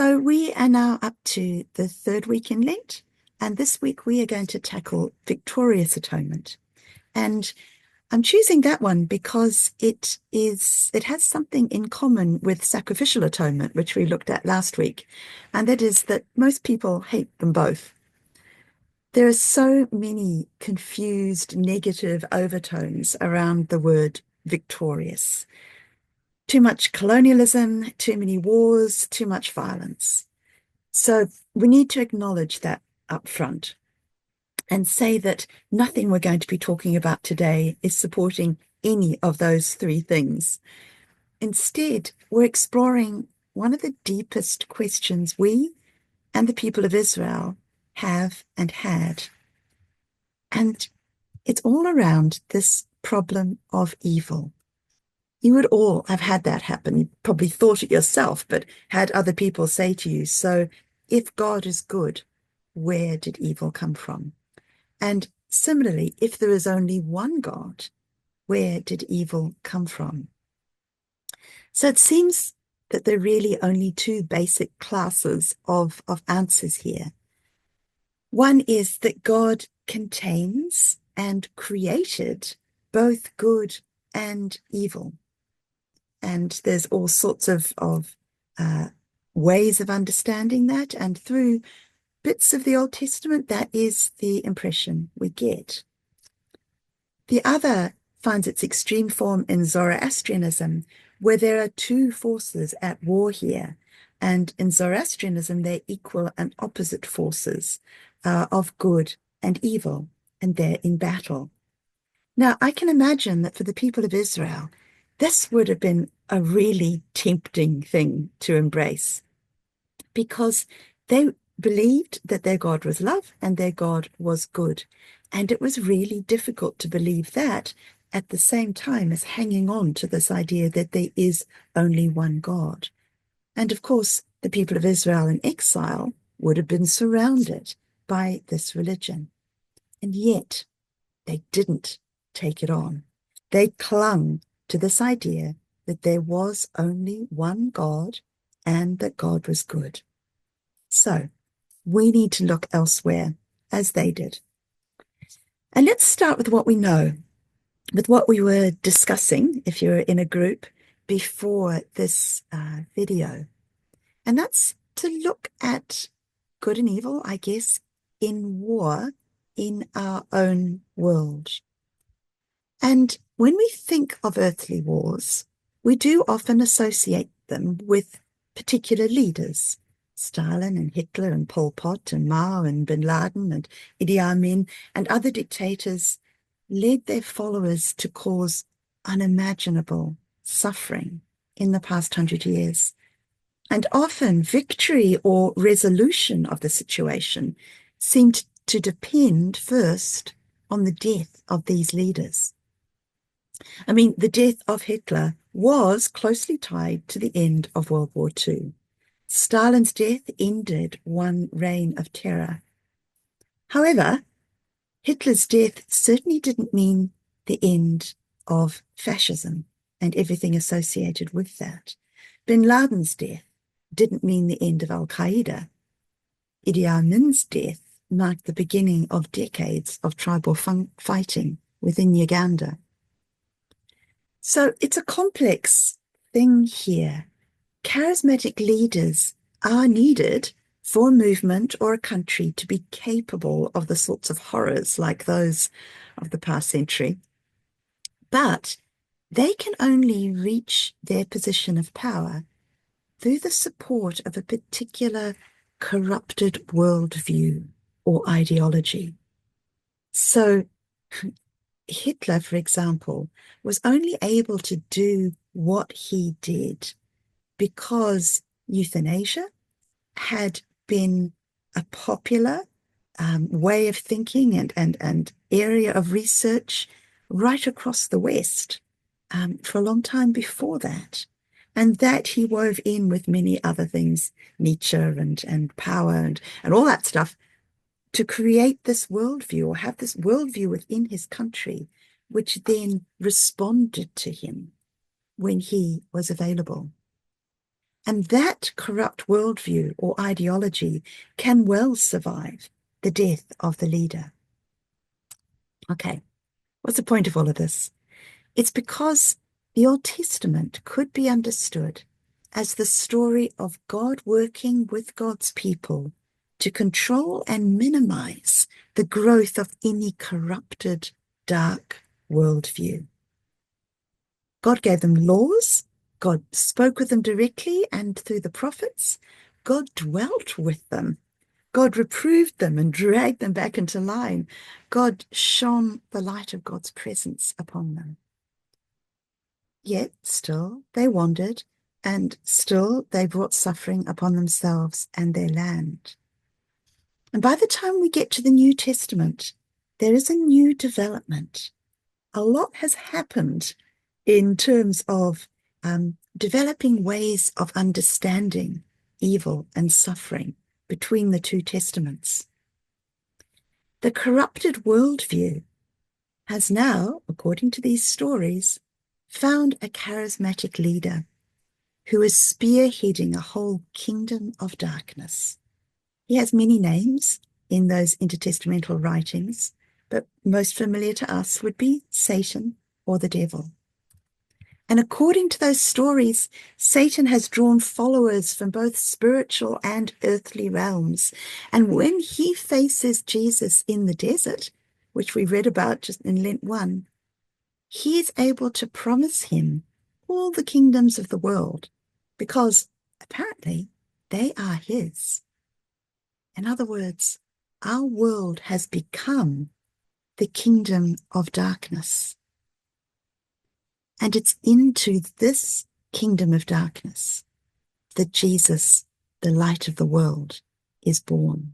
So we are now up to the third week in Lent, and this week we are going to tackle victorious atonement. And I'm choosing that one because it has something in common with sacrificial atonement, which we looked at last week, and that is that most people hate them both. There are so many confused negative overtones around the word victorious. Too much colonialism, too many wars, too much violence. So we need to acknowledge that up front and say that nothing we're going to be talking about today is supporting any of those three things. Instead, we're exploring one of the deepest questions we and the people of Israel have and had. And it's all around this problem of evil. You would all have had that happen. You probably thought it yourself, but had other people say to you, so if God is good, where did evil come from? And similarly, if there is only one God, where did evil come from? So it seems that there are really only two basic classes of answers here. One is that God contains and created both good and evil. And there's all sorts of ways of understanding that. And through bits of the Old Testament, that is the impression we get. The other finds its extreme form in Zoroastrianism, where there are two forces at war here. And in Zoroastrianism, they're equal and opposite forces of good and evil, and they're in battle. Now, I can imagine that for the people of Israel, this would have been a really tempting thing to embrace because they believed that their God was love and their God was good. And it was really difficult to believe that at the same time as hanging on to this idea that there is only one God. And of course, the people of Israel in exile would have been surrounded by this religion. And yet they didn't take it on. They clung to this idea that there was only one God and that God was good. So we need to look elsewhere as they did. And let's start with what we know, with what we were discussing, if you're in a group, before this video. And that's to look at good and evil, I guess, in war in our own world. And when we think of earthly wars, we do often associate them with particular leaders. Stalin and Hitler and Pol Pot and Mao and Bin Laden and Idi Amin and other dictators led their followers to cause unimaginable suffering in the past 100 years. And often victory or resolution of the situation seemed to depend first on the death of these leaders. I mean, the death of Hitler was closely tied to the end of World War II. Stalin's death ended one reign of terror. However, Hitler's death certainly didn't mean the end of fascism and everything associated with that. Bin Laden's death didn't mean the end of Al-Qaeda. Idi Amin's death marked the beginning of decades of tribal fighting within Uganda. So it's a complex thing here. Charismatic leaders are needed for a movement or a country to be capable of the sorts of horrors like those of the past century. But they can only reach their position of power through the support of a particular corrupted worldview or ideology. So Hitler, for example, was only able to do what he did because euthanasia had been a popular way of thinking and area of research right across the West for a long time before that. And that he wove in with many other things, Nietzsche and power and all that stuff, to create this worldview or have this worldview within his country, which then responded to him when he was available. And that corrupt worldview or ideology can well survive the death of the leader. Okay, what's the point of all of this? It's because the Old Testament could be understood as the story of God working with God's people to control and minimize the growth of any corrupted, dark worldview. God gave them laws. God spoke with them directly and through the prophets. God dwelt with them. God reproved them and dragged them back into line. God shone the light of God's presence upon them. Yet still they wandered, and still they brought suffering upon themselves and their land. And by the time we get to the New Testament, there is a new development. A lot has happened in terms of developing ways of understanding evil and suffering between the two testaments. The corrupted worldview has now, according to these stories, found a charismatic leader who is spearheading a whole kingdom of darkness. He has many names in those intertestamental writings, but most familiar to us would be Satan or the devil. And according to those stories, Satan has drawn followers from both spiritual and earthly realms. And when he faces Jesus in the desert, which we read about just in Lent 1, he is able to promise him all the kingdoms of the world because apparently they are his. In other words, our world has become the kingdom of darkness. And it's into this kingdom of darkness that Jesus, the light of the world, is born.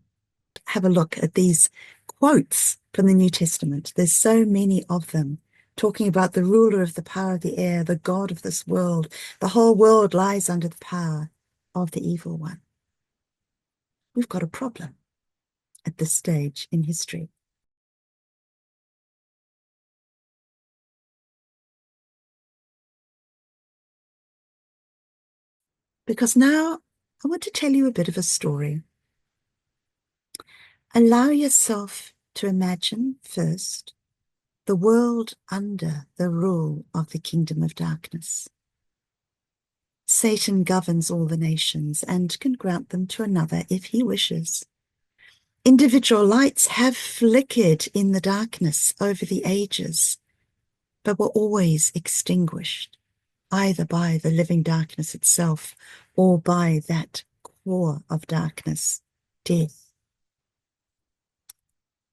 Have a look at these quotes from the New Testament. There's so many of them talking about the ruler of the power of the air, the God of this world. The whole world lies under the power of the evil one. We've got a problem at this stage in history. Because now I want to tell you a bit of a story. Allow yourself to imagine first the world under the rule of the kingdom of darkness. Satan governs all the nations and can grant them to another if he wishes. Individual lights have flickered in the darkness over the ages, but were always extinguished, either by the living darkness itself or by that core of darkness, death.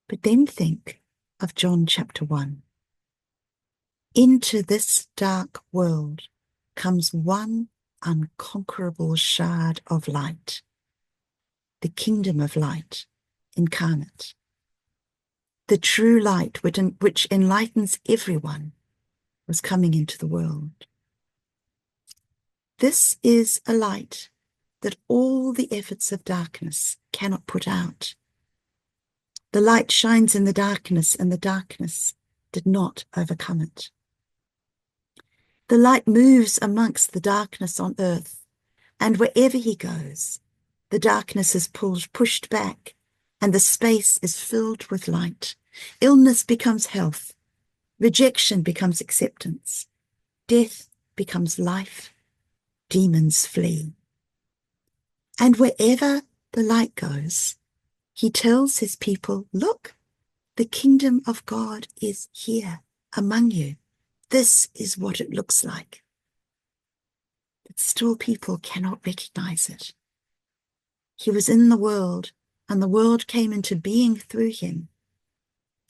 But then think of John chapter 1. Into this dark world comes one unconquerable shard of light, the kingdom of light incarnate, the true light which enlightens everyone was coming into the world. This is a light that all the efforts of darkness cannot put out. The light shines in the darkness, and the darkness did not overcome it. The light moves amongst the darkness on earth, and wherever he goes, the darkness is pushed back, and the space is filled with light. Illness becomes health, rejection becomes acceptance, death becomes life, demons flee. And wherever the light goes, he tells his people, look, the kingdom of God is here among you. This is what it looks like. But still people cannot recognize it. He was in the world, and the world came into being through him,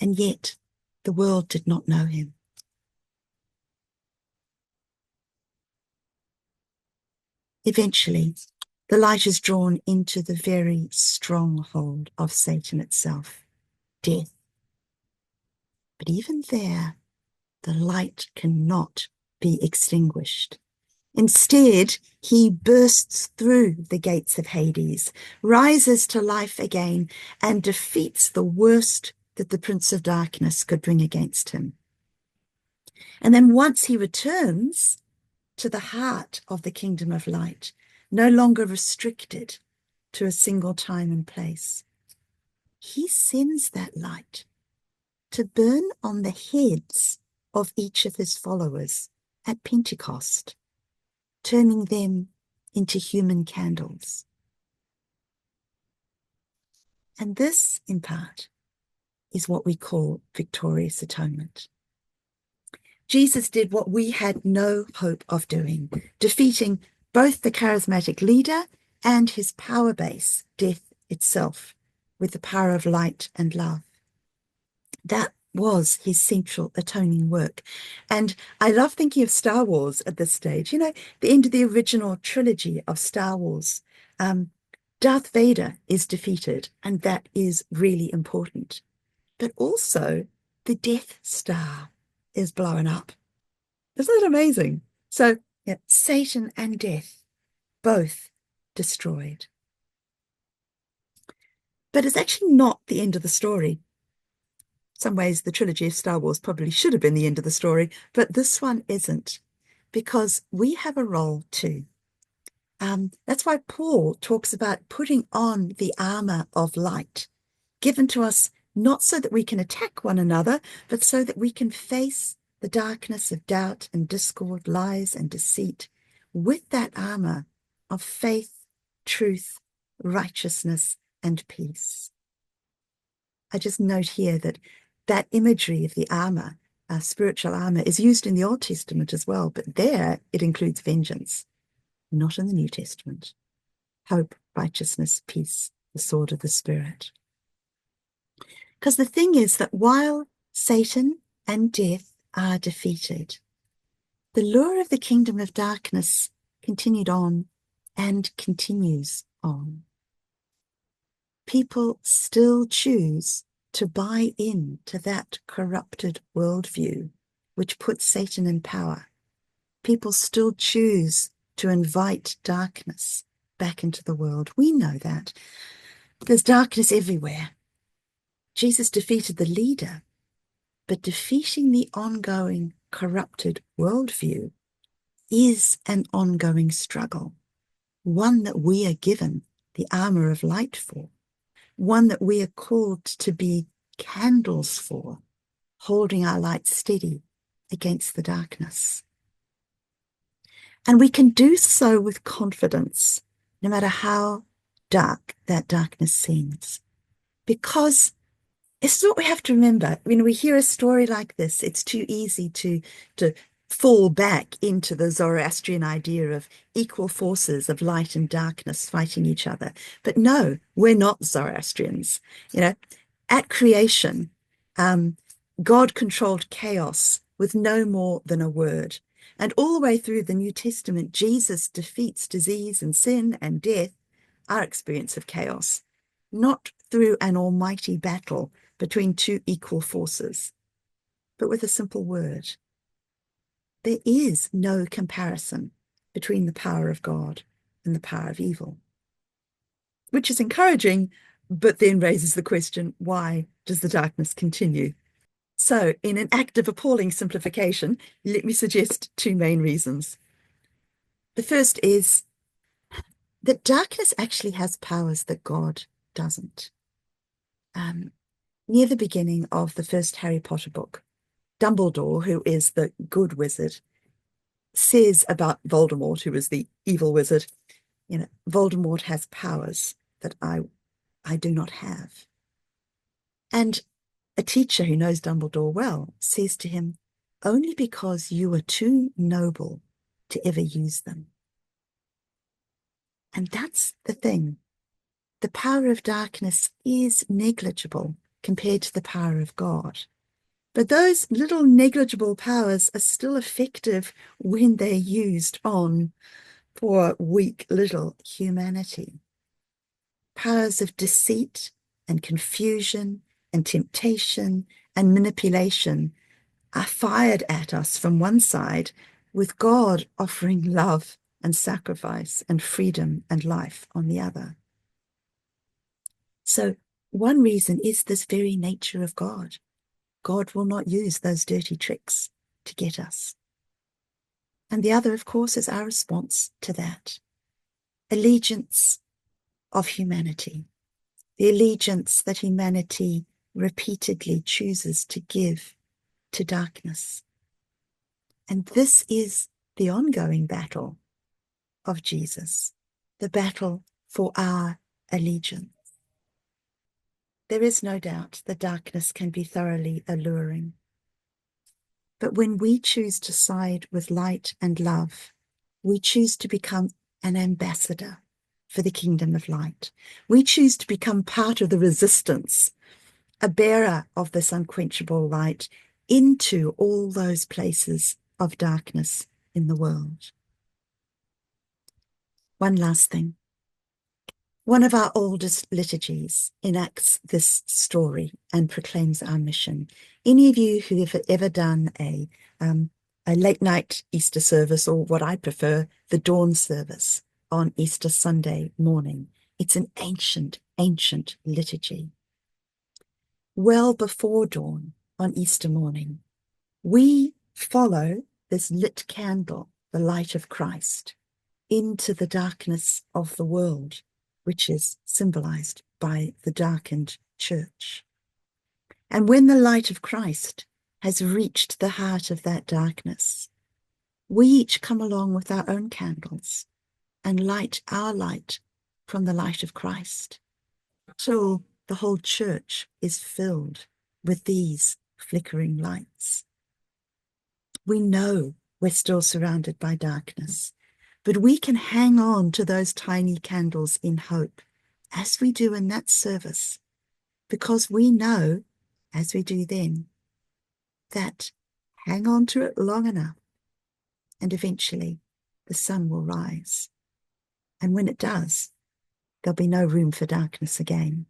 and yet the world did not know him. Eventually, the light is drawn into the very stronghold of Satan itself, death. But even there, the light cannot be extinguished. Instead, he bursts through the gates of Hades, rises to life again, and defeats the worst that the Prince of Darkness could bring against him. And then once he returns to the heart of the kingdom of light, no longer restricted to a single time and place. He sends that light to burn on the heads of each of his followers at Pentecost, turning them into human candles. And this, in part, is what we call victorious atonement. Jesus did what we had no hope of doing, defeating both the charismatic leader and his power base, death itself, with the power of light and love. That was his central atoning work. And I love thinking of Star Wars at this stage. You know, the end of the original trilogy of Star Wars, Darth Vader is defeated, and that is really important. But also the Death Star is blown up. Isn't that amazing? So yeah, Satan and death, both destroyed. But it's actually not the end of the story. In some ways, the trilogy of Star Wars probably should have been the end of the story, but this one isn't, because we have a role too. That's why Paul talks about putting on the armor of light, given to us not so that we can attack one another, but so that we can face the darkness of doubt and discord, lies and deceit, with that armor of faith, truth, righteousness, and peace. I just note here that that imagery of the armor, spiritual armor, is used in the Old Testament as well, but there it includes vengeance, not in the New Testament. Hope, righteousness, peace, the sword of the Spirit. Because the thing is that while Satan and death are defeated, the lure of the kingdom of darkness continued on and continues on. People still choose to buy into that corrupted worldview which puts Satan in power. People still choose to invite darkness back into the world. We know that. There's darkness everywhere. Jesus defeated the leader, but defeating the ongoing corrupted worldview is an ongoing struggle, one that we are given the armor of light for, one that we are called to be candles for, holding our light steady against the darkness. And we can do so with confidence, no matter how dark that darkness seems, because it's what we have to remember. When we hear a story like this, it's too easy to fall back into the Zoroastrian idea of equal forces of light and darkness fighting each other. But no, we're not Zoroastrians. You know, at creation, God controlled chaos with no more than a word. And all the way through the New Testament, Jesus defeats disease and sin and death, our experience of chaos, not through an almighty battle between two equal forces, but with a simple word. There is no comparison between the power of God and the power of evil, which is encouraging, but then raises the question, why does the darkness continue? So, in an act of appalling simplification, let me suggest two main reasons. The first is that darkness actually has powers that God doesn't. Near the beginning of the first Harry Potter book, Dumbledore, who is the good wizard, says about Voldemort, who is the evil wizard, you know, Voldemort has powers that I do not have. And a teacher who knows Dumbledore well says to him, only because you are too noble to ever use them. And that's the thing. The power of darkness is negligible compared to the power of God. But those little negligible powers are still effective when they're used on poor, weak little humanity. Powers of deceit and confusion and temptation and manipulation are fired at us from one side, with God offering love and sacrifice and freedom and life on the other. So one reason is this very nature of God. God will not use those dirty tricks to get us. And the other, of course, is our response to that. allegiance of humanity, the allegiance that humanity repeatedly chooses to give to darkness. And this is the ongoing battle of Jesus, the battle for our allegiance. There is no doubt that darkness can be thoroughly alluring. But when we choose to side with light and love, we choose to become an ambassador for the kingdom of light. We choose to become part of the resistance, a bearer of this unquenchable light into all those places of darkness in the world. One last thing. One of our oldest liturgies enacts this story and proclaims our mission. Any of you who have ever done a late night Easter service, or what I prefer, the dawn service on Easter Sunday morning, it's an ancient, ancient liturgy. Well before dawn on Easter morning, we follow this lit candle, the light of Christ, into the darkness of the world, which is symbolized by the darkened church. And when the light of Christ has reached the heart of that darkness, we each come along with our own candles and light our light from the light of Christ, till the whole church is filled with these flickering lights. We know we're still surrounded by darkness, but we can hang on to those tiny candles in hope, as we do in that service, because we know, as we do then, that hang on to it long enough, and eventually the sun will rise. And when it does, there'll be no room for darkness again.